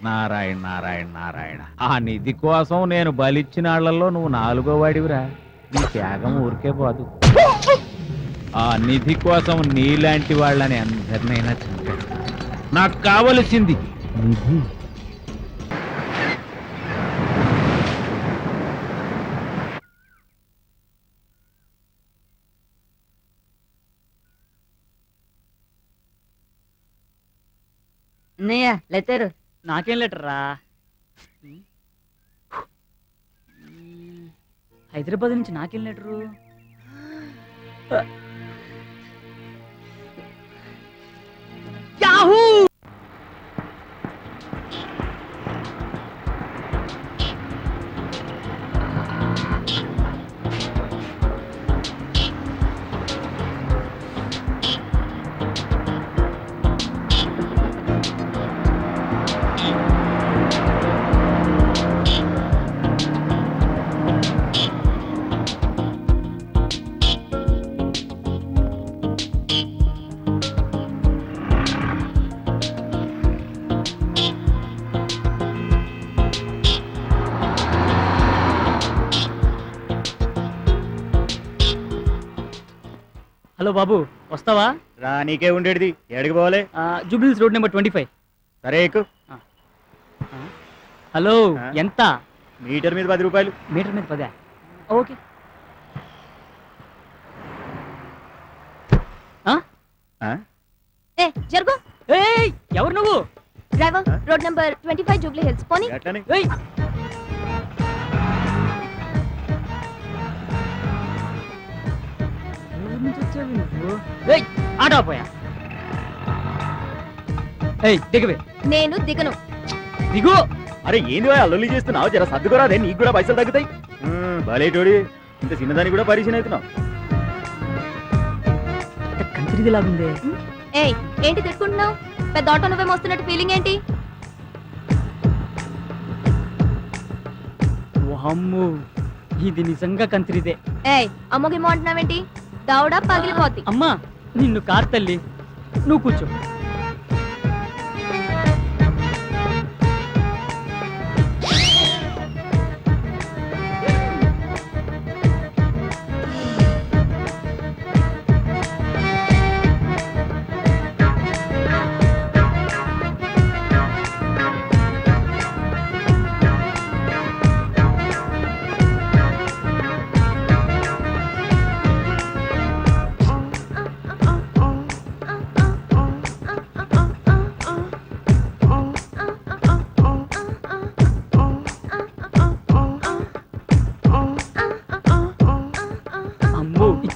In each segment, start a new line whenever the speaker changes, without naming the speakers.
నారాయణ నారాయణ నారాయణ. ఆ నిధి కోసం నేను బలిచ్చిన వాళ్ళల్లో నువ్వు 4వ వాడివిరా. నీ త్యాగం ఊరికే పోదు. ఆ నిధి కోసం నీలాంటి వాళ్ళని అందరినైనా చంపాడు. నాకు కావలసింది నిధి.
అన్నయ్య లెటర్.
నాకేం లెటర్ రా? హైదరాబాద్ నుంచి నాకేం లెటరు? యాహూ! హలో బాబు, వస్తావా?
రా, నీకే ఉండేది. ఎక్కడికి పోవాలి?
Jubilee Hills road number 25.
సరే ఎక్కు.
హలో, ఎంత?
మీటర్ మీద 10 రూపాయలు.
మీటర్ మీద 10. ఓకే.
జరుగు.
ఏయ్, ఎవరు నువ్వు?
Driver, road number 25 Jubilee hills పోనీ.
ఎట్లని?
ఏయ్, ఎవరి నుంచి వచ్చావు నువ్వు? ఏయ్, ఆటో పోయా. ఏయ్, దిగవే.
నేను దిగను.
దిగు.
అరే ఏంది అల్లుల్లి చేస్తున్నావు? జర సర్దుకోరాదే, నీకు కూడా పైసలు తగ్గుతాయి. భలేటోడి, ఇంత చిన్నదానికి కూడా పరిచయం అవుతున్నావు.
కంత్రిది లాగుందే.
ఏయ్, ఏంటి తిట్టుకుంటున్నావు? పెద్ద ఆటో నువ్వే మోస్తున్నట్టు ఫీలింగ్ ఏంటి?
వామ్మో, ఇది నిజంగా కంత్రిదే.
ఏయ్, అమ్మగిమ్మో అంటున్నావేంటి? దౌడా పగిలిపోద్ది.
అమ్మా, నిన్ను కార్ తల్లి. నువ్వు కూర్చో.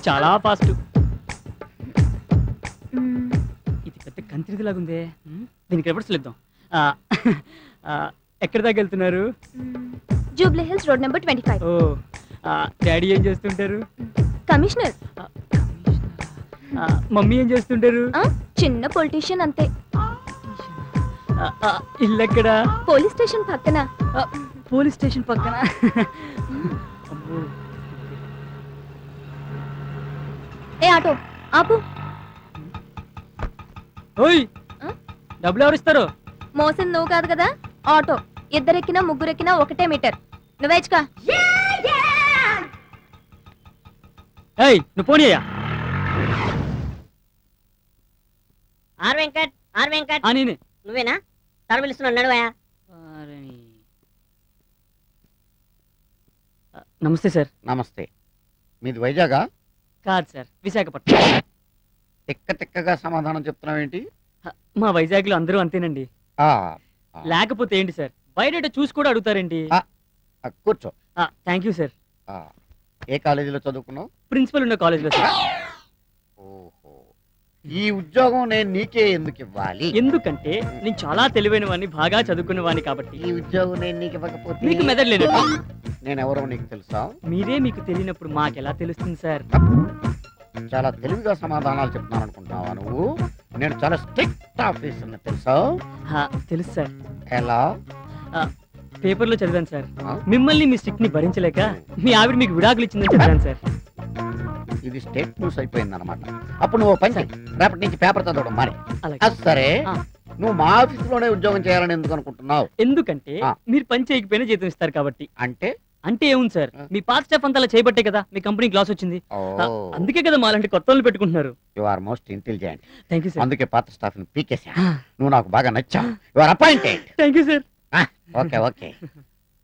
చాలా ఫాస్ట్. ఇది పెద్ద కంత్రిది లాగుందే. దీనికి రివర్స్ ఇద్దాం. ఎక్కడి దాకా వెళ్తున్నారు?
Jubilee hills road number 25.
ఓ, డాడీ ఏం చేస్తుంటారు?
కమిషనర్.
మమ్మీ ఏం చేస్తుంటారు?
చిన్న పొలిటీషియన్ అంతే.
ఇల్లు ఎక్కడ?
పోలీస్ స్టేషన్ పక్కన.
పోలీస్ స్టేషన్ పక్కన.
ఏ ఆటో ఆపు.
ఓయ్, డబ్బులు ఎవరు ఇస్తారు?
మోసం నువ్వు కాదు కదా. ఆటో ఇద్దరెక్కినా ముగ్గురెక్కినా ఒకటే మీటర్. నువ్వేచ్చుకా.
ఏయ్, నువ్వు పోనీ అయ్యా.
ఆర్ వెంకట్
నేనే.
నువ్వేనా? సార్ పిలుస్తున్నాడు, నడువయా.
నమస్తే సార్.
నమస్తే. మీది వైజాగా?
కాదు సార్, విశాఖపట్నం.
తిక్కగా సమాధానం చెప్తున్నావేంటి?
మా వైజాగ్లో అందరూ అంతేనండి. లేకపోతే ఏంటి సార్, బయట చూసి కూడా అడుగుతారేంటి?
కూర్చో.
Thank you sir.
ఏ కాలేజీలో చదువుకున్నావు?
ప్రిన్సిపల్ ఉన్న కాలేజీలో సార్.
ఓహో, ఈ ఉద్యోగం నేను నీకే ఎందుకు ఇవ్వాలి?
ఎందుకంటే నేను చాలా తెలివైన వాడిని, బాగా చదువుకున్న వాడిని కాబట్టి.
ఈ ఉద్యోగం నేను నీకు ఇవ్వకపోతే
మీకు మెదడు లేదు.
నేను ఎవరో నీకు తెలుసా?
మీరే మీకు తెలియనప్పుడు మాకెలా తెలుస్తుంది సార్?
చాలా తెలివిగా సమాధానాలు చెప్తున్నాను అనుకుంటున్నావా నువ్వు? నేను చాలా స్ట్రిక్ట్ ఆఫీసర్ని, తెలుసా?
తెలుసు సార్.
ఎలా?
పేపర్లో చదివాను సార్. మిమ్మల్ని మీ స్టిక్ ని భరించలేక మీ ఆవిడ మీకు విడాకులు ఇచ్చిందని చదివాను సార్.
ఇది స్టేట్ న్యూస్ అయిపోయింది అనమాట. అప్పుడు నువ్వు పని రేపటి నుంచి పేపర్ చదవడం మరి. సరే, నువ్వు మా ఆఫీసులోనే ఉద్యోగం చేయాలని ఎందుకు అనుకుంటున్నావు?
ఎందుకంటే
ఆ.
మీరు పని చేయకపోయినా జీతం ఇస్తారు కాబట్టి.
అంటే
అంటే ఏముంది సార్, మీ పాత స్టాఫ్ అంతా అలా చేయబట్టే కదా మీ కంపెనీ గ్లాస్ వచ్చింది. అందుకే కదా మాలాంటి కొత్త వాళ్ళు పెట్టుకుంటున్నారు.
You are most intelligent.
Thank you sir.
అందుకే పాత స్టాఫ్ ని పీకేసా. నువ్వు నాకు బాగా నచ్చావు. You are appointed.
Thank you sir.
Okay okay.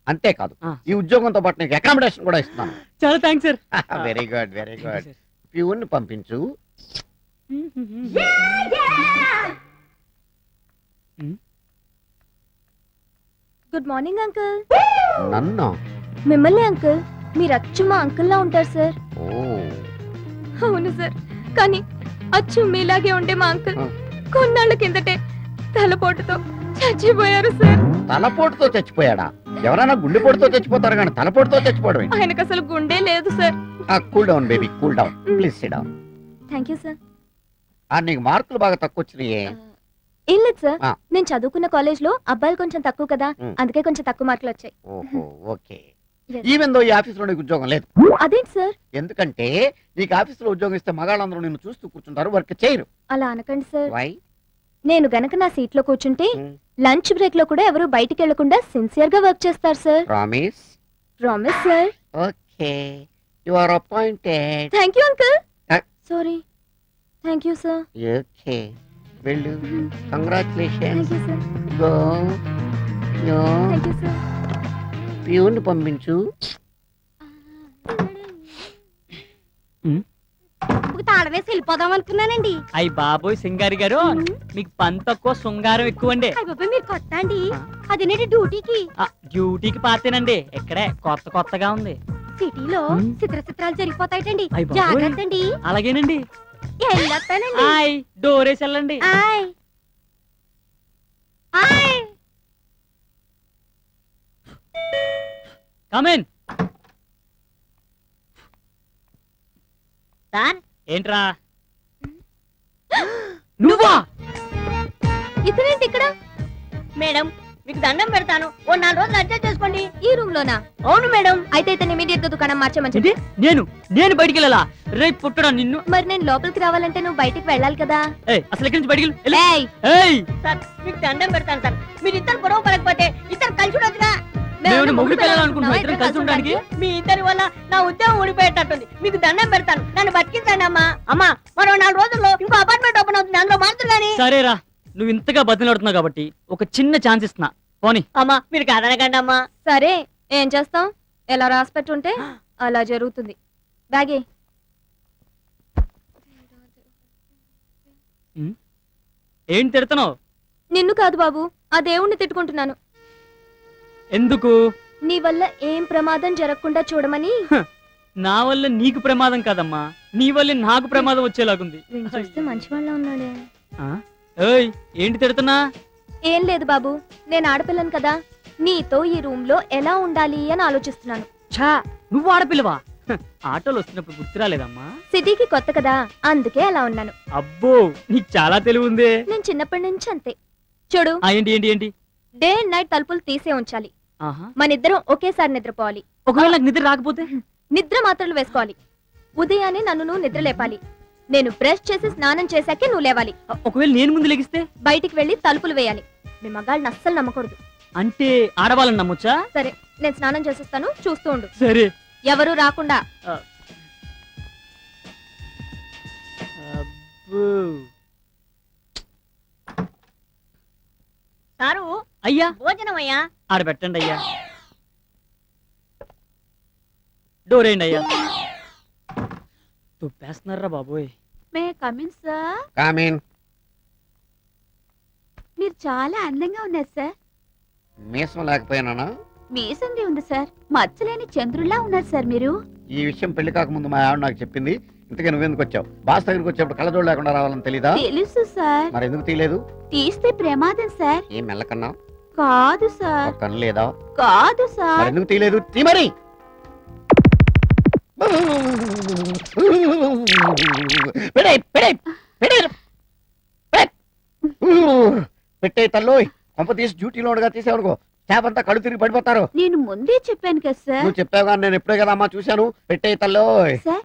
అంతేకాదు
ఆ.
ఈ ఉద్యోగంతో పాటు నీకు అకామిడేషన్ కూడా ఇస్తున్నాను.
చాలా thanks sir.
Very good very good. Peon పంపించు.
Good morning uncle.
నన్ను
మిమ్మల్ని అంకుల్. మీరు అచ్చు మా అంకుల్ లా ఉంటారు సార్.
ఓ
అవును సార్, కానీ అచ్చు మీలాగే ఉండే మా అంకుల్
ఆ.
కొన్నాళ్ళ కిందటే తలపోటుతో చచ్చిపోయారు సార్.
తలపోటుతో చచ్చిపోయాడా? ఎవరైనా గుండెపోటుతో చచ్చిపోతారు కానీ తలపోటుతో చచ్చిపోవడం ఏంటి?
ఆయనకు అసలు గుండె లేదు sir.
Cool down baby cool down. Please SIT down.
Thank you sir.
నీకు మార్కులు బాగా తక్కువ వచ్చినాయే.
ఏం లేదు సార్,
ఆ.
నేను చదువుకున్న కాలేజ్ లో అబ్బాయిలు కొంచెం తక్కువ కదా,
మ్.
అందుకే కొంచెం తక్కువ మార్కులు వచ్చాయి.
ఓహో ఓకే.
Yes.
ఈవెన్ దో ఈ ఆఫీసులో నీకు ఉద్యోగం లేదు.
అదేంటి సార్,
ఎందుకంటే నీకు ఆఫీసులో ఉద్యోగం ఇస్తే మగాళ్ళందరూ నిన్ను చూస్తూ కూర్చుంటారు, వర్క్ చేయరు.
అలా అనకండి సార్.
వై?
నేను గనక నా సీట్ లో కూర్చుంటే లంచ్ బ్రేక్ లో కూడా ఎవరు బయటికి వెళ్లకుండా సిన్సియర్ గా వర్క్ చేస్తారు sir.
Promise?
Promise sir.
Okay. You are appointed.
Thank you uncle.
Ah.
Sorry. Thank you sir.
Okay. వెళ్ళు. Congratulations.
Thank you sir.
Go. Yo.
Thank you sir.
Peon పంపించు.
తాళం వేసి వెళ్ళిపోదాం అనుకున్నానండి.
అయ్యి బాబోయ్ సింగారి గారు, మీకు పని తక్కువ శృంగారం ఎక్కువ అండి.
అయ్య బాబోయ్, మీరు కొత్త అండి. అదేనండి డ్యూటీకి.
డ్యూటీకి పాతేనండి, ఇక్కడే కొత్తగా ఉంది.
సిటీలో
మ్.
చిత్రాలు జరిగిపోతాయిటండి.
అయ్ బాబోయ్.
జాగ్రత్త అండి.
అలాగేనండి.
వెళ్ళొస్తానండి.
ఆయ్ డోరేసి వెళ్ళండి.
ఆయ్ ఆయ్.
కమేన్.
సార్,
ఏంట్రా నువ్వా?
ఇతనేంటి ఇక్కడ?
మేడం మీకు దండం పెడతాను, ఓ 4 రోజులు అడ్జస్ట్ చేసుకోండి.
ఈ రూమ్ లోనా?
అవును మేడం.
అయితే ఇతను ఇమీడియట్ గా దుకాణం మార్చమని చెప్పి.
ఏంటి? నేను బయటికి వెళ్ళాలా? రేపు పుట్టడా నిన్ను.
మరి నేను లోపలికి రావాలంటే నువ్వు బయటికి వెళ్ళాలి కదా.
ఏయ్, అసలు ఎక్కడి నుంచి బయటికి వెళ్ళు.
ఏయ్,
ఏయ్,
సార్ మీకు దండం పెడతాను సార్, మీరు ఇద్దరు గొడవ పడకపోతే ఇద్దరు కలిసి ఉండొచ్చుగా.
మేము మొగుడు పిల్లలనుకుంటున్నాం ఇద్దరం కలిసి ఉండడానికి.
మీ ఇద్దరి వల్ల నా ఉద్యోగం ఊడిపోయేటట్టుంది. మీకు దండం పెడతాను, నన్ను బతికించండి అమ్మా. అమ్మా, మరో 4 రోజుల్లో ఇంకో అపార్ట్మెంట్ ఓపెన్ అవుతుంది, అందులో మారుతుంది కానీ.
సరేరా, నువ్వు ఇంతగా బతిలాడుతున్నావు కాబట్టి ఒక చిన్న ఛాన్స్ ఇస్తున్నా, పోనీ.
అమ్మా మీరు కాదనకండి అమ్మా.
సరే, ఏం చేస్తాం? ఎలా రాసి పెట్టుంటే అలా జరుగుతుంది. బ్యాగే.
ఏంటి తిడుతున్నావు?
నిన్ను కాదు బాబు, ఆ దేవుణ్ణి తిట్టుకుంటున్నాను.
ఎందుకు?
నీ వల్ల ఏం ప్రమాదం జరగకుండా చూడమని.
నా వల్ల నీకు ప్రమాదం కాదమ్మా, నీ వల్ల నాకు ప్రమాదం వచ్చేలాగుంది.
వీడిని చూస్తే మంచి వాళ్ళ ఉన్నాడే.
ఆ? ఏయ్, ఏంటి తిడుతున్నా?
ఏం లేదు బాబు, నేను ఆడపిల్లను కదా, నీతో ఈ రూమ్ లో ఎలా ఉండాలి అని ఆలోచిస్తున్నాను.
ఛా, నువ్వు ఆడపిల్లవా? హ, ఆటోలు వస్తున్నప్పుడు గుర్తు రాలేదమ్మా?
సిటీకి కొత్త కదా, అందుకే అలా ఉన్నాను.
అబ్బో, నీకు చాలా తెలివి ఉందే.
నేను చిన్నప్పటి నుంచి అంతే. చూడు,
ఏంటి ఏంటి ఏంటి?
డే అండ్ నైట్ తలుపులు తీసే ఉంచాలి.
ఆహా.
మనిద్దరం ఒకేసారి నిద్రపోవాలి.
ఒకవేళ నాకు నిద్ర రాకపోతే?
నిద్ర మాత్రలు వేసుకోవాలి. ఉదయాన్నే నన్ను నువ్వు నిద్ర లేపాలి. నేను బ్రష్ చేసి స్నానం చేశాకే నువ్వు లేవాలి.
ఒకవేళ నేను ముందు లెగిస్తే?
బయటికి వెళ్లి తలుపులు వేయాలి. మీ మగాళ్ళని అస్సలు నమ్మకూడదు.
అంటే ఆడవాళ్ళని నమ్మొచ్చా?
సరే, నేను స్నానం చేసేస్తాను, చూస్తూ ఉండు.
సరే.
ఎవరు రాకుండా.
అబ్బో.
సారు,
అయ్యా,
భోజనం అయ్యా.
ఆడ పెట్టండి అయ్యా. డోరేయండి అయ్యా. తుప్పేస్తున్నారా బాబోయ్.
May come in sir.
కామీన్.
మీరు చాలా అందంగా ఉన్నారు సార్.
మీసం లేకపోయినా
మీసంది ఉంది సార్, మచ్చలేని చంద్రుల్లా ఉన్నారు సార్ మీరు.
ఈ విషయం పెళ్లి కాకముందు మా ఆవిడ నాకు చెప్పింది. ఇంతకీ నువ్వెందుకు వచ్చావు? బాస్ దగ్గరికి వచ్చేప్పుడు కళ్ళజోడు లేకుండా రావాలని తెలీదా?
తెలుసు సార్,
మరి ఎందుకు తీయలేదు?
తీస్తే ప్రమాదం సార్.
ఏం మెల్లకన్నా?
కాదు సార్,
కన్ను లేదా?
కాదు
మరి
సార్.
ఎందుకు తీయలేదు? తీ మరి. పెట్టే తల్లు కొంప తీసి డ్యూటీలో ఉండగా తీసేవనుకో, స్టాఫ్ అంతా కళ్ళు తిరిగి పడిపోతారు.
నేను ముందే చెప్పాను కదా సార్.
నువ్వు చెప్పావు కానీ నేను ఎప్పుడే కదా అమ్మా చూశాను. పెట్టే తల్లు.
సార్,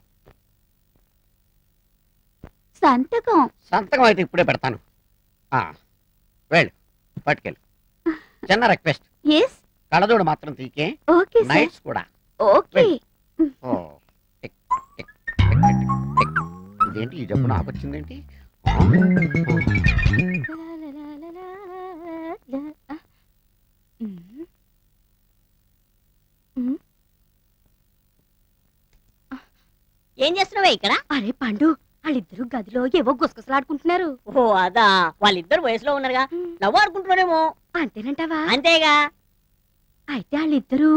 సంతకం.
సంతకం అయితే ఇప్పుడే పెడతాను. వెళ్ళు పట్టుకెళ్ళు. చిన్న రిక్వెస్ట్,
ఎస్
కళ్ళజోడు మాత్రం తీకే,
ఓకే సార్
నైట్స్ కూడా.
Okay
oh, tick, tick, tick, tick, tick. ఇదేంటి ఈ జబ్బు నాకు వచ్చిందేంటి?
ఏం చేస్తున్నావే ఇక్కడ?
అరే పండు వాళ్ళిద్దరు గదిలో ఏవో గుసగుసలాడుకుంటున్నారు.
ఓ అదా, వాళ్ళిద్దరు వయసులో ఉన్నారుగా, నవ్వు ఆడుకుంటున్నారేమో.
అంతేనంటావా?
అంతేగా.
అయితే వాళ్ళిద్దరూ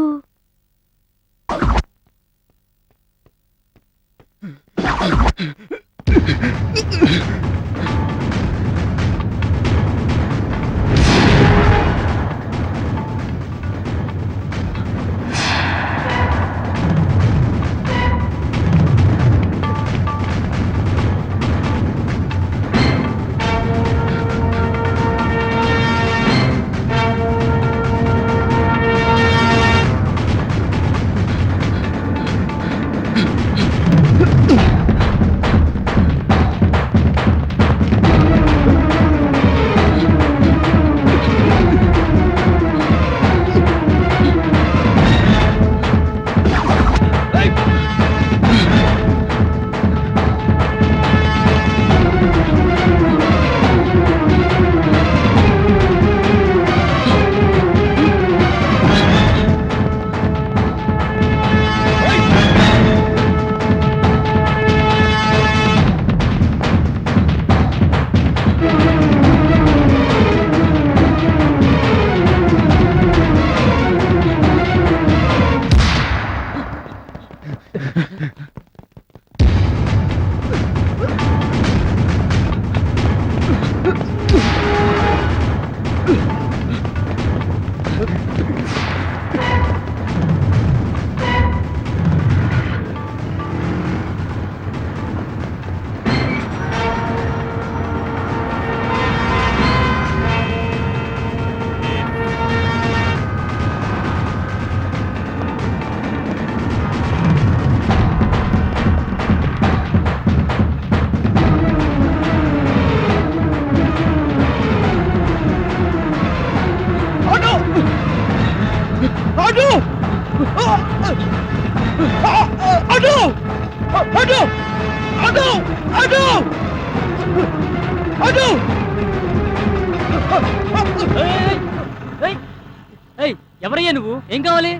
ఎవరయ్యా నువ్వు? ఏం కావాలి?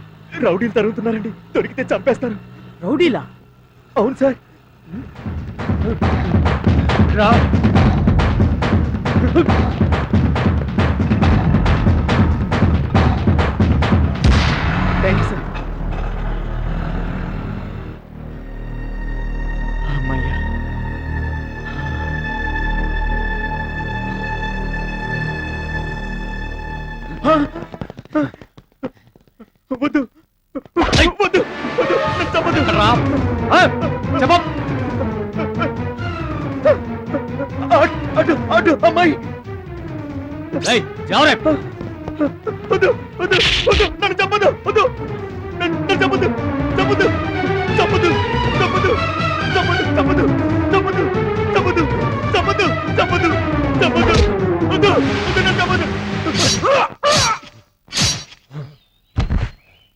రౌడీలు తరుగుతున్నారండి, దొరికితే చంపేస్తాను.
రౌడీలా?
అవును సార్. Thank you sir. అమ్మయ్యా. వద్దు వద్దు వద్దు, నన్ను చంపొద్దు. అటు అటు అమ్మాయి. వద్దు వద్దు వద్దు, నన్ను చంపొద్దు. వద్దు, నన్ను చంపొద్దు. చంపొద్దు చంపొద్దు చంపొద్దు చంపొద్దు చంపొద్దు చంపొద్దు చంపొద్దు చంపొద్దు చంపొద్దు చంపొద్దు. వద్దు